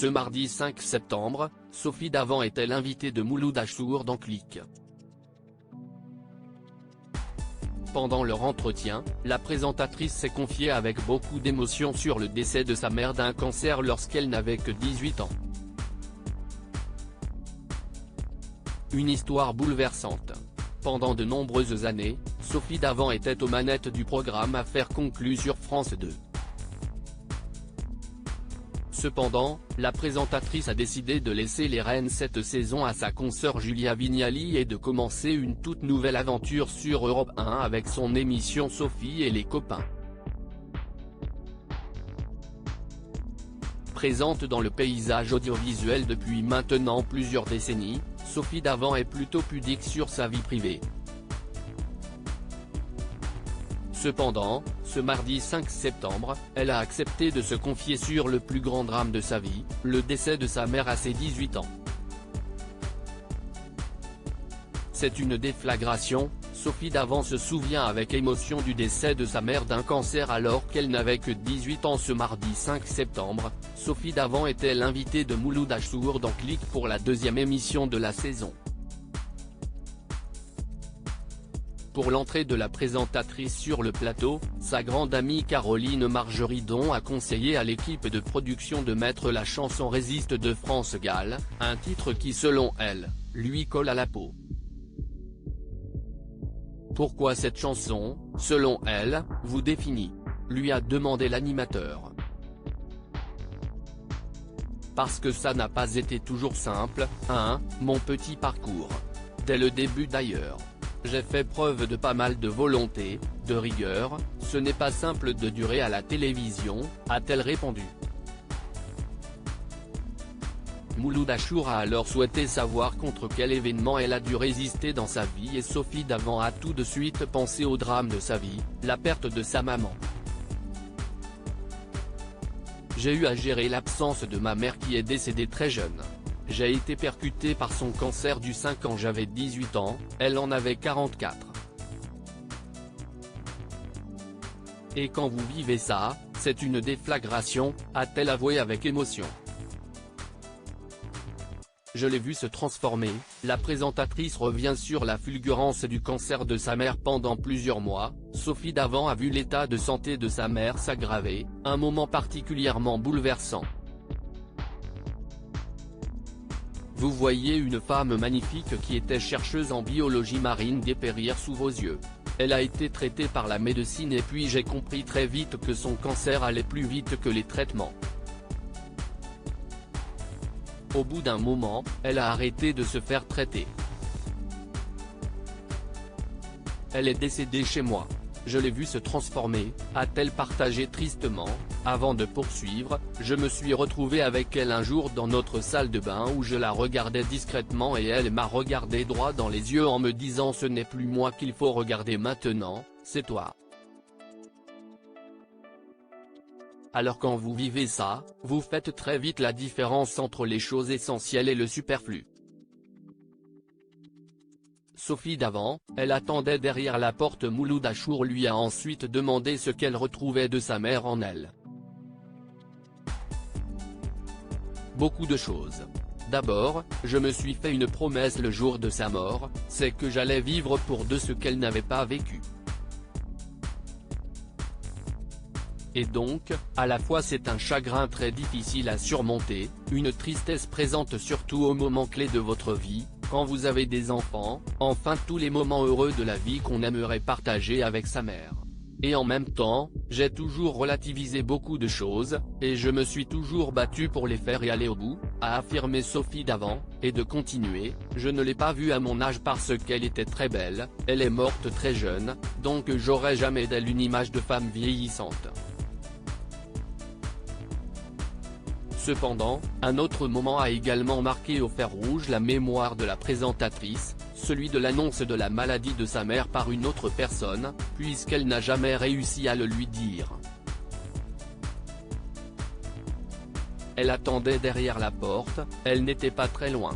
Ce mardi 5 septembre, Sophie Davant était l'invitée de Mouloud Achour dans Click. Pendant leur entretien, la présentatrice s'est confiée avec beaucoup d'émotion sur le décès de sa mère d'un cancer lorsqu'elle n'avait que 18 ans. Une histoire bouleversante. Pendant de nombreuses années, Sophie Davant était aux manettes du programme Affaires conclues sur France 2. Cependant, la présentatrice a décidé de laisser les rênes cette saison à sa consoeur Julia Vignali et de commencer une toute nouvelle aventure sur Europe 1 avec son émission Sophie et les copains. Présente dans le paysage audiovisuel depuis maintenant plusieurs décennies, Sophie Davant est plutôt pudique sur sa vie privée. Cependant, ce mardi 5 septembre, elle a accepté de se confier sur le plus grand drame de sa vie, le décès de sa mère à ses 18 ans. C'est une déflagration, Sophie Davant se souvient avec émotion du décès de sa mère d'un cancer alors qu'elle n'avait que 18 ans. Ce mardi 5 septembre, Sophie Davant était l'invitée de Mouloud Achour dans Click pour la deuxième émission de la saison. Pour l'entrée de la présentatrice sur le plateau, sa grande amie Caroline Margeridon a conseillé à l'équipe de production de mettre la chanson Résiste de France Gall, un titre qui selon elle, lui colle à la peau. Pourquoi cette chanson, selon elle, vous définit ? Lui a demandé l'animateur. Parce que ça n'a pas été toujours simple, hein, mon petit parcours. Dès le début d'ailleurs. J'ai fait preuve de pas mal de volonté, de rigueur, ce n'est pas simple de durer à la télévision, a-t-elle répondu. Mouloud Achour a alors souhaité savoir contre quel événement elle a dû résister dans sa vie et Sophie Davant a tout de suite pensé au drame de sa vie, la perte de sa maman. J'ai eu à gérer l'absence de ma mère qui est décédée très jeune. J'ai été percuté par son cancer du sein quand j'avais 18 ans, elle en avait 44. Et quand vous vivez ça, c'est une déflagration, a-t-elle avoué avec émotion. Je l'ai vu se transformer, la présentatrice revient sur la fulgurance du cancer de sa mère pendant plusieurs mois. Sophie Davant a vu l'état de santé de sa mère s'aggraver, un moment particulièrement bouleversant. Vous voyez une femme magnifique qui était chercheuse en biologie marine dépérir sous vos yeux. Elle a été traitée par la médecine et puis j'ai compris très vite que son cancer allait plus vite que les traitements. Au bout d'un moment, elle a arrêté de se faire traiter. Elle est décédée chez moi. Je l'ai vue se transformer, a-t-elle partagé tristement. Avant de poursuivre, je me suis retrouvé avec elle un jour dans notre salle de bain où je la regardais discrètement et elle m'a regardé droit dans les yeux en me disant ce n'est plus moi qu'il faut regarder maintenant, c'est toi. Alors quand vous vivez ça, vous faites très vite la différence entre les choses essentielles et le superflu. Sophie Davant, elle attendait derrière la porte. Mouloud Achour lui a ensuite demandé ce qu'elle retrouvait de sa mère en elle. Beaucoup de choses. D'abord, je me suis fait une promesse le jour de sa mort, c'est que j'allais vivre pour de ce qu'elle n'avait pas vécu. Et donc, à la fois c'est un chagrin très difficile à surmonter, une tristesse présente surtout aux moments clés de votre vie, quand vous avez des enfants, enfin tous les moments heureux de la vie qu'on aimerait partager avec sa mère. Et en même temps, j'ai toujours relativisé beaucoup de choses, et je me suis toujours battu pour les faire et aller au bout, a affirmé Sophie Davant, et de continuer, je ne l'ai pas vue à mon âge parce qu'elle était très belle, elle est morte très jeune, donc j'aurai jamais d'elle une image de femme vieillissante. Cependant, un autre moment a également marqué au fer rouge la mémoire de la présentatrice, celui de l'annonce de la maladie de sa mère par une autre personne, puisqu'elle n'a jamais réussi à le lui dire. Elle attendait derrière la porte, elle n'était pas très loin.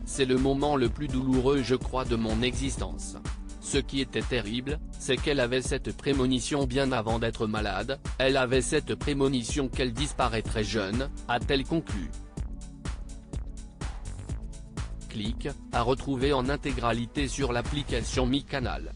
C'est le moment le plus douloureux je crois de mon existence. Ce qui était terrible, c'est qu'elle avait cette prémonition bien avant d'être malade, elle avait cette prémonition qu'elle disparaîtrait jeune, a-t-elle conclu. Clic, à retrouver en intégralité sur l'application Mi Canal.